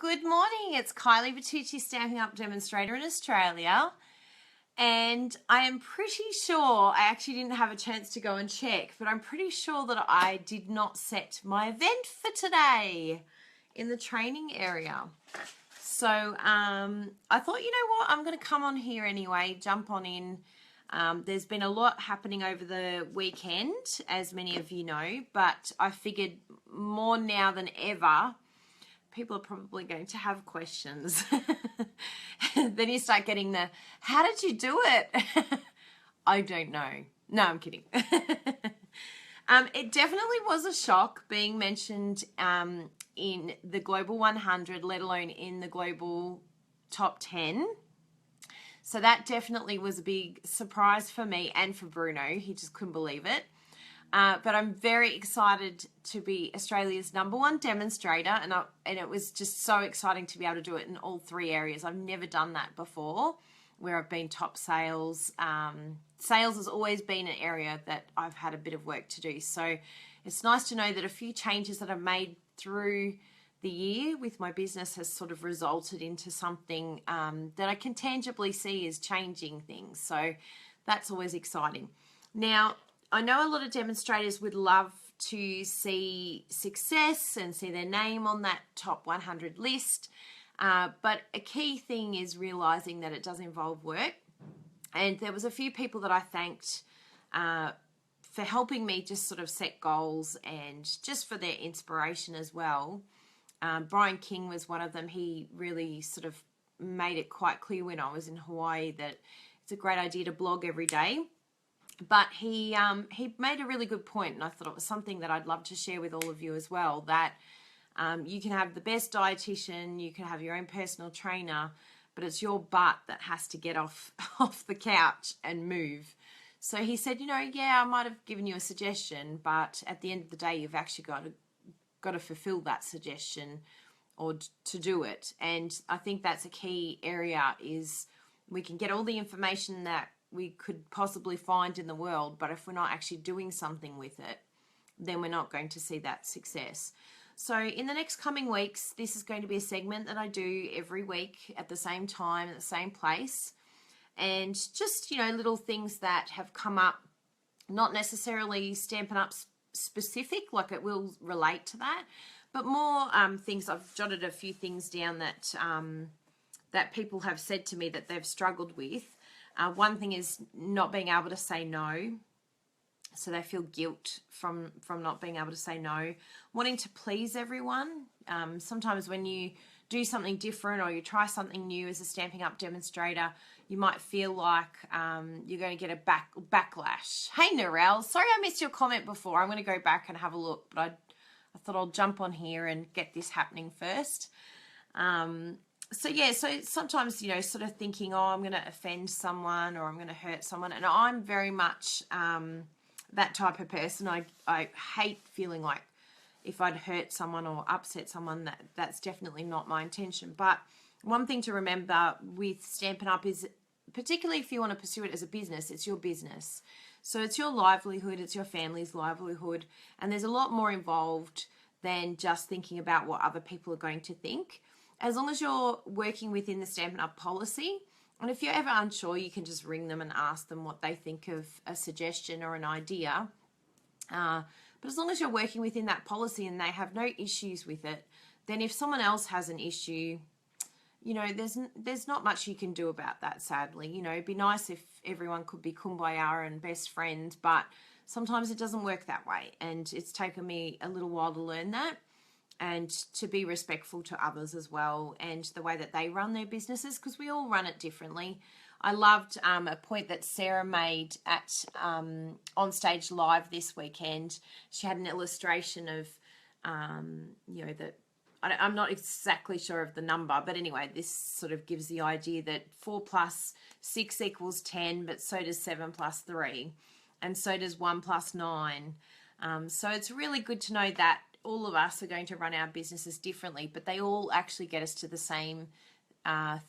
Good morning, it's Kylie Bertucci, Stampin Up Demonstrator in Australia, and I am pretty sure, I actually didn't have a chance to go and check, but I'm pretty sure that I did not set my event for today in the training area. So I thought, you know what, I'm going to come on here anyway, jump on in. There's been a lot happening over the weekend, as many of you know, but I figured more now than ever, people are probably going to have questions. Then you start getting the, how did you do it? I don't know. No, I'm kidding. It definitely was a shock being mentioned in the Global 100, let alone in the Global Top 10. So that definitely was a big surprise for me and for Bruno. He just couldn't believe it. But I'm very excited to be Australia's #1 demonstrator, and it was just so exciting to be able to do it in all three areas. I've never done that before, where I've been top sales. Sales has always been an area that I've had a bit of work to do. So it's nice to know that a few changes that I've made through the year with my business has sort of resulted into something that I can tangibly see is changing things. So that's always exciting. Now, I know a lot of demonstrators would love to see success and see their name on that top 100 list, but a key thing is realizing that it does involve work. And there was a few people that I thanked for helping me just sort of set goals and just for their inspiration as well. Brian King was one of them. He really sort of made it quite clear when I was in Hawaii that it's a great idea to blog every day. But he made a really good point, and I thought it was something that I'd love to share with all of you as well, that you can have the best dietitian, you can have your own personal trainer, but it's your butt that has to get off the couch and move. So he said, you know, yeah, I might have given you a suggestion, but at the end of the day, you've actually got to fulfill that suggestion or to do it. And I think that's a key area, is we can get all the information that we could possibly find in the world, but if we're not actually doing something with it, then we're not going to see that success. So in the next coming weeks, this is going to be a segment that I do every week at the same time, at the same place. And just, you know, little things that have come up, not necessarily Stampin' Up specific, like it will relate to that, but more things. I've jotted a few things down that that people have said to me that they've struggled with. One thing is not being able to say no. So they feel guilt from not being able to say no. Wanting to please everyone. Sometimes when you do something different or you try something new as a Stampin' Up demonstrator, you might feel like you're going to get a backlash. Hey, Narelle, sorry I missed your comment before. I'm going to go back and have a look, but I thought I'll jump on here and get this happening first. So yeah, so sometimes, you know, sort of thinking, oh, I'm going to offend someone or I'm going to hurt someone. And I'm very much that type of person. I hate feeling like if I'd hurt someone or upset someone, that's definitely not my intention. But one thing to remember with Stampin' Up is, particularly if you want to pursue it as a business, it's your business. So it's your livelihood, it's your family's livelihood. And there's a lot more involved than just thinking about what other people are going to think. As long as you're working within the Stampin' Up policy, and if you're ever unsure, you can just ring them and ask them what they think of a suggestion or an idea. But as long as you're working within that policy and they have no issues with it, then if someone else has an issue, you know, there's not much you can do about that, sadly. You know, it'd be nice if everyone could be kumbaya and best friends, but sometimes it doesn't work that way. And it's taken me a little while to learn that, and to be respectful to others as well, and the way that they run their businesses, because we all run it differently. I loved a point that Sarah made at On Stage Live this weekend. She had an illustration of, you know, that I'm not exactly sure of the number, but anyway, this sort of gives the idea that 4 plus 6 equals 10, but so does 7 plus 3, and so does 1 plus 9. So it's really good to know that all of us are going to run our businesses differently, but they all actually get us to the same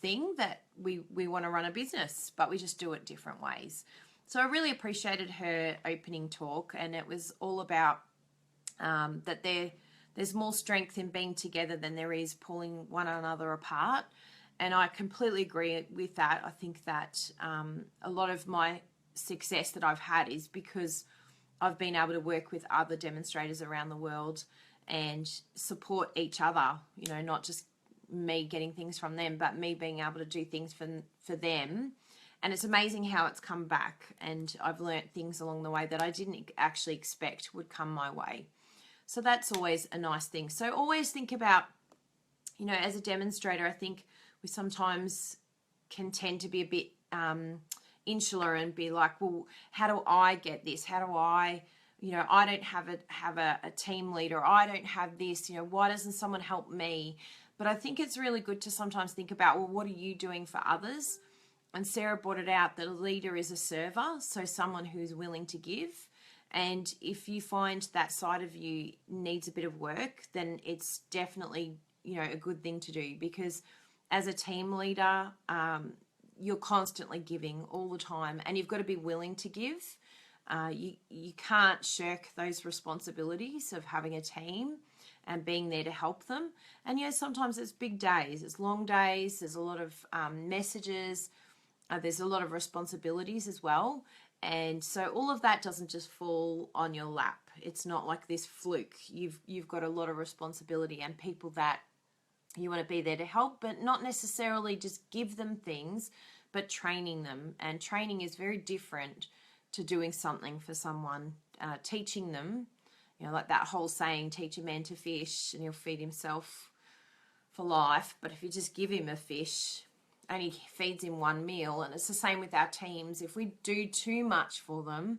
thing, that we want to run a business, but we just do it different ways. So I really appreciated her opening talk, and it was all about that they're there's more strength in being together than there is pulling one another apart. And I completely agree with that. I think that a lot of my success that I've had is because I've been able to work with other demonstrators around the world and support each other, you know, not just me getting things from them, but me being able to do things for them. And it's amazing how it's come back, and I've learnt things along the way that I didn't actually expect would come my way. So that's always a nice thing. So always think about, you know, as a demonstrator, I think we sometimes can tend to be a bit insular and be like, well, how do I get this? How do I, you know, I don't have a team leader. I don't have this, you know, why doesn't someone help me? But I think it's really good to sometimes think about, well, what are you doing for others? And Sarah brought it out that a leader is a server, so someone who's willing to give. And if you find that side of you needs a bit of work, then it's definitely, you know, a good thing to do, because as a team leader, you're constantly giving all the time, and you've got to be willing to give. You can't shirk those responsibilities of having a team and being there to help them. And yeah, sometimes it's big days, it's long days, there's a lot of messages, there's a lot of responsibilities as well. And so all of that doesn't just fall on your lap. It's not like this fluke. You've got a lot of responsibility and people that you want to be there to help, but not necessarily just give them things, but training them. And training is very different to doing something for someone. Teaching them, you know, like that whole saying, teach a man to fish and he'll feed himself for life. But if you just give him a fish, only feeds him one meal. And it's the same with our teams. If we do too much for them,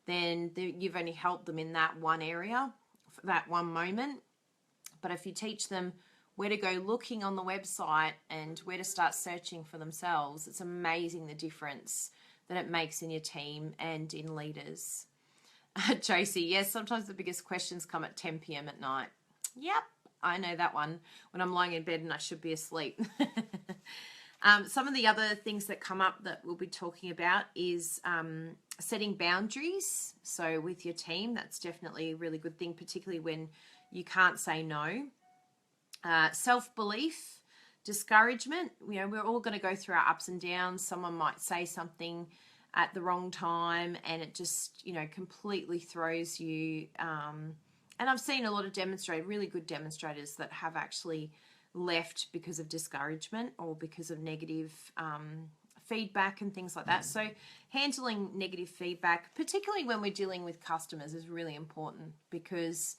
then you've only helped them in that one area, for that one moment. But if you teach them where to go looking on the website and where to start searching for themselves, it's amazing the difference that it makes in your team and in leaders. Tracy, yes, sometimes the biggest questions come at 10 p.m. at night. Yep, I know that one, when I'm lying in bed and I should be asleep. Some of the other things that come up that we'll be talking about is setting boundaries. So with your team, that's definitely a really good thing, particularly when you can't say no. Self-belief, discouragement. You know, we're all going to go through our ups and downs. Someone might say something at the wrong time and it just, you know, completely throws you. And I've seen a lot of really good demonstrators that have actually left because of discouragement or because of negative feedback and things like that. So handling negative feedback, particularly when we're dealing with customers, is really important, because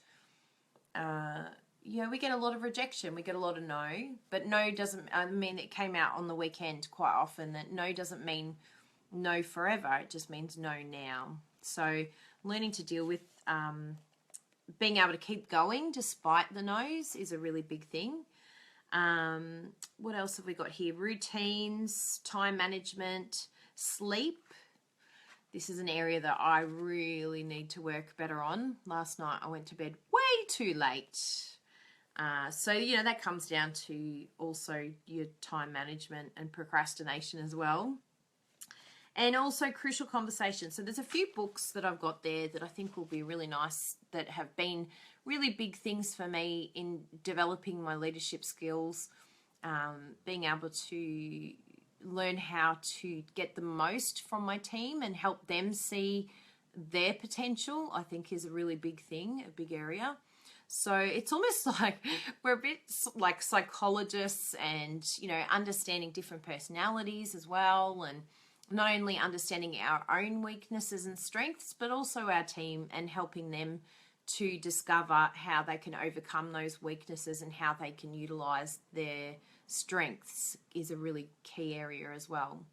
you know, we get a lot of rejection, we get a lot of no, but no doesn't mean it came out on the weekend quite often, that no doesn't mean no forever, it just means no now. So learning to deal with being able to keep going despite the no's is a really big thing. What else have we got here? Routines, time management, sleep. This is an area that I really need to work better on. Last night I went to bed way too late. So, you know, that comes down to also your time management and procrastination as well. And also crucial conversations. So there's a few books that I've got there that I think will be really nice, that have been really big things for me in developing my leadership skills, being able to learn how to get the most from my team and help them see their potential, I think is a really big thing, a big area. So it's almost like we're a bit like psychologists, and, you know, understanding different personalities as well, and not only understanding our own weaknesses and strengths, but also our team, and helping them to discover how they can overcome those weaknesses and how they can utilize their strengths is a really key area as well.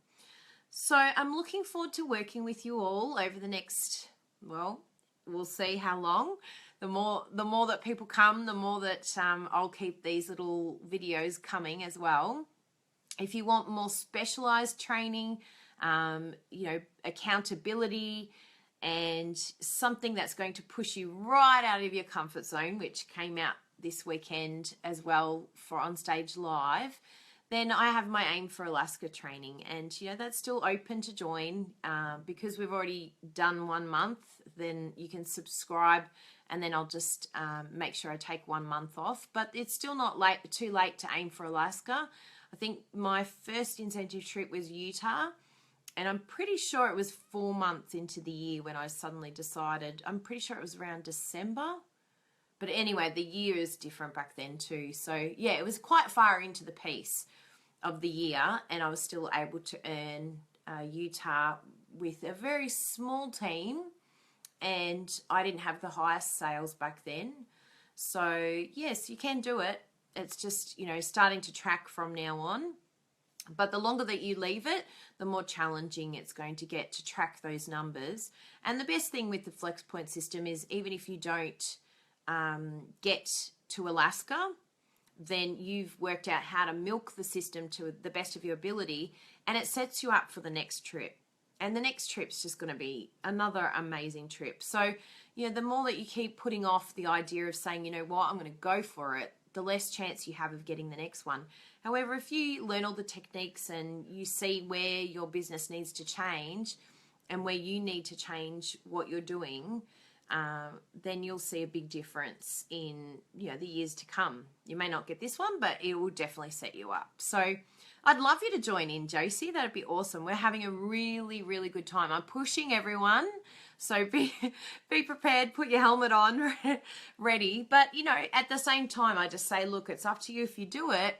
So I'm looking forward to working with you all over the next, well, we'll see how long. The more that people come, the more that I'll keep these little videos coming as well. If you want more specialized training, you know, accountability, and something that's going to push you right out of your comfort zone, which came out this weekend as well for Onstage Live, then I have my Aim for Alaska training, and, you know, that's still open to join. Because we've already done 1 month, then you can subscribe and then I'll just make sure I take 1 month off. But it's still not too late to aim for Alaska. I think my first incentive trip was Utah, and I'm pretty sure it was 4 months into the year when I suddenly decided. I'm pretty sure it was around December. But anyway, the year is different back then too. So yeah, it was quite far into the piece of the year, and I was still able to earn Utah with a very small team, and I didn't have the highest sales back then. So yes, you can do it. It's just, starting to track from now on. But the longer that you leave it, the more challenging it's going to get to track those numbers. And the best thing with the flex point system is, even if you don't get to Alaska, then you've worked out how to milk the system to the best of your ability, and it sets you up for the next trip. And the next trip's just going to be another amazing trip. So, the more that you keep putting off the idea of saying, you know what, I'm going to go for it, the less chance you have of getting the next one. However, if you learn all the techniques and you see where your business needs to change and where you need to change what you're doing, then you'll see a big difference in the years to come. You may not get this one, but it will definitely set you up. So I'd love you to join in, Josie. That'd be awesome. We're having a really, really good time. I'm pushing everyone, so be prepared, put your helmet on, ready. But at the same time, I just say, look, it's up to you if you do it.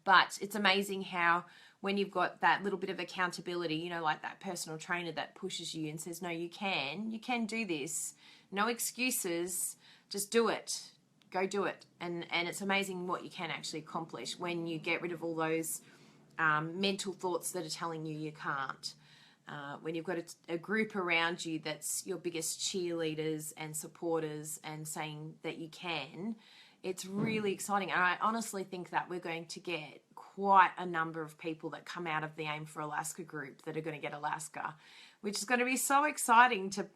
But it's amazing how, when you've got that little bit of accountability, like that personal trainer that pushes you and says, no, you can do this. No excuses, just do it. Go do it. And it's amazing what you can actually accomplish when you get rid of all those mental thoughts that are telling you can't. When you've got a group around you that's your biggest cheerleaders and supporters and saying that you can, it's really exciting. And I honestly think that we're going to get quite a number of people that come out of the Aim for Alaska group that are going to get Alaska, which is going to be so exciting to,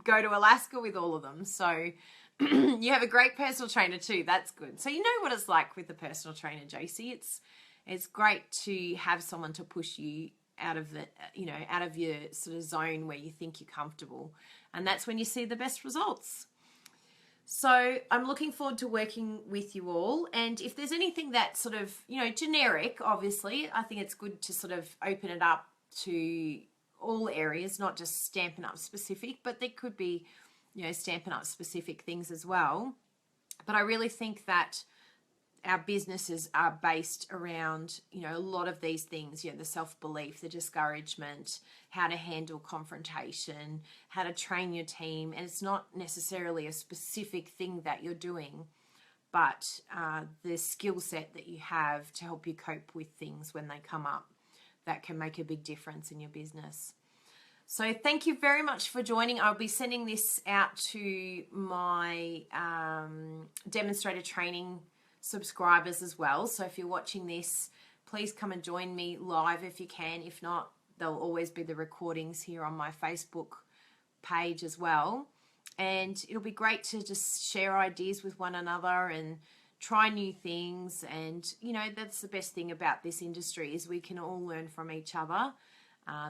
go to Alaska with all of them. So you have a great personal trainer too. That's good. So you know what it's like with the personal trainer, Josie. It's great to have someone to push you out of out of your sort of zone where you think you're comfortable. And that's when you see the best results. So I'm looking forward to working with you all. And if there's anything that's sort of, generic, obviously, I think it's good to sort of open it up to all areas, not just Stampin' Up specific, but there could be, Stampin' Up specific things as well. But I really think that our businesses are based around, a lot of these things, the self-belief, the discouragement, how to handle confrontation, how to train your team. And it's not necessarily a specific thing that you're doing, but the skill set that you have to help you cope with things when they come up that can make a big difference in your business. So thank you very much for joining. I'll be sending this out to my demonstrator training subscribers as well. So if you're watching this, please come and join me live if you can. If not, there'll always be the recordings here on my Facebook page as well. And it'll be great to just share ideas with one another and try new things. And, that's the best thing about this industry, is we can all learn from each other.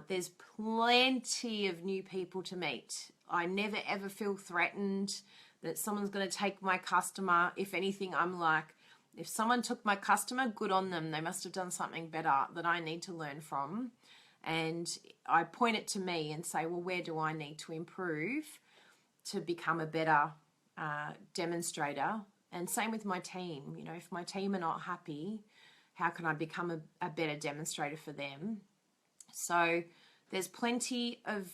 There's plenty of new people to meet. I never ever feel threatened that someone's going to take my customer. If anything, I'm like, if someone took my customer, good on them. They must have done something better that I need to learn from. And I point it to me and say, well, where do I need to improve to become a better demonstrator? And same with my team. If my team are not happy, how can I become a better demonstrator for them? So there's plenty of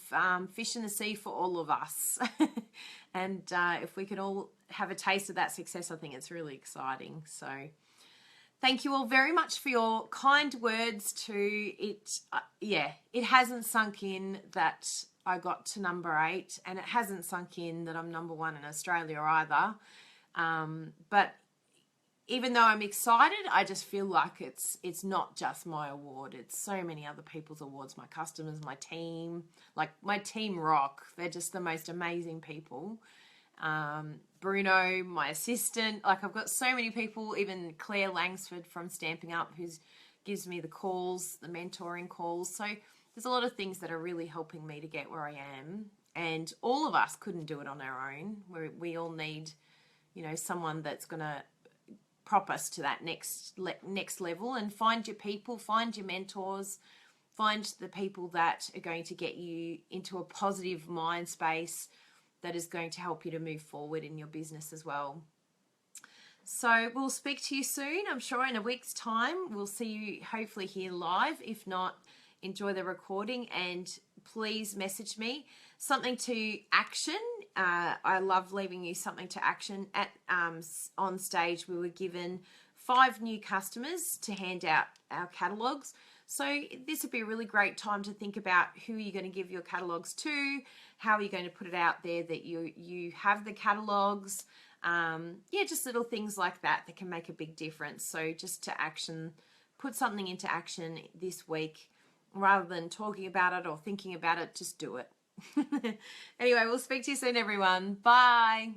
fish in the sea for all of us. And if we can all have a taste of that success, I think it's really exciting. So thank you all very much for your kind words too. It hasn't sunk in that I got to number 8, and it hasn't sunk in that I'm number 1 in Australia either. But even though I'm excited, I just feel like it's not just my award. It's so many other people's awards, my customers, my team. Like, my team rock. They're just the most amazing people. Bruno, my assistant. Like, I've got so many people, even Claire Langsford from Stampin' Up, who gives me the calls, the mentoring calls. So there's a lot of things that are really helping me to get where I am. and all of us couldn't do it on our own. We all need, you know, someone that's going to prop us to that next level. And find your people, find your mentors, find the people that are going to get you into a positive mind space that is going to help you to move forward in your business as well. So we'll speak to you soon. I'm sure in a week's time we'll see you hopefully here live. If not, enjoy the recording and please message me something to action. I love leaving you something to action. At on stage, we were given 5 new customers to hand out our catalogs. So this would be a really great time to think about who you're going to give your catalogs to, how are you going to put it out there that you have the catalogs. Yeah, just little things like that that can make a big difference. So just to action, put something into action this week rather than talking about it or thinking about it, just do it. Anyway, we'll speak to you soon, everyone. Bye.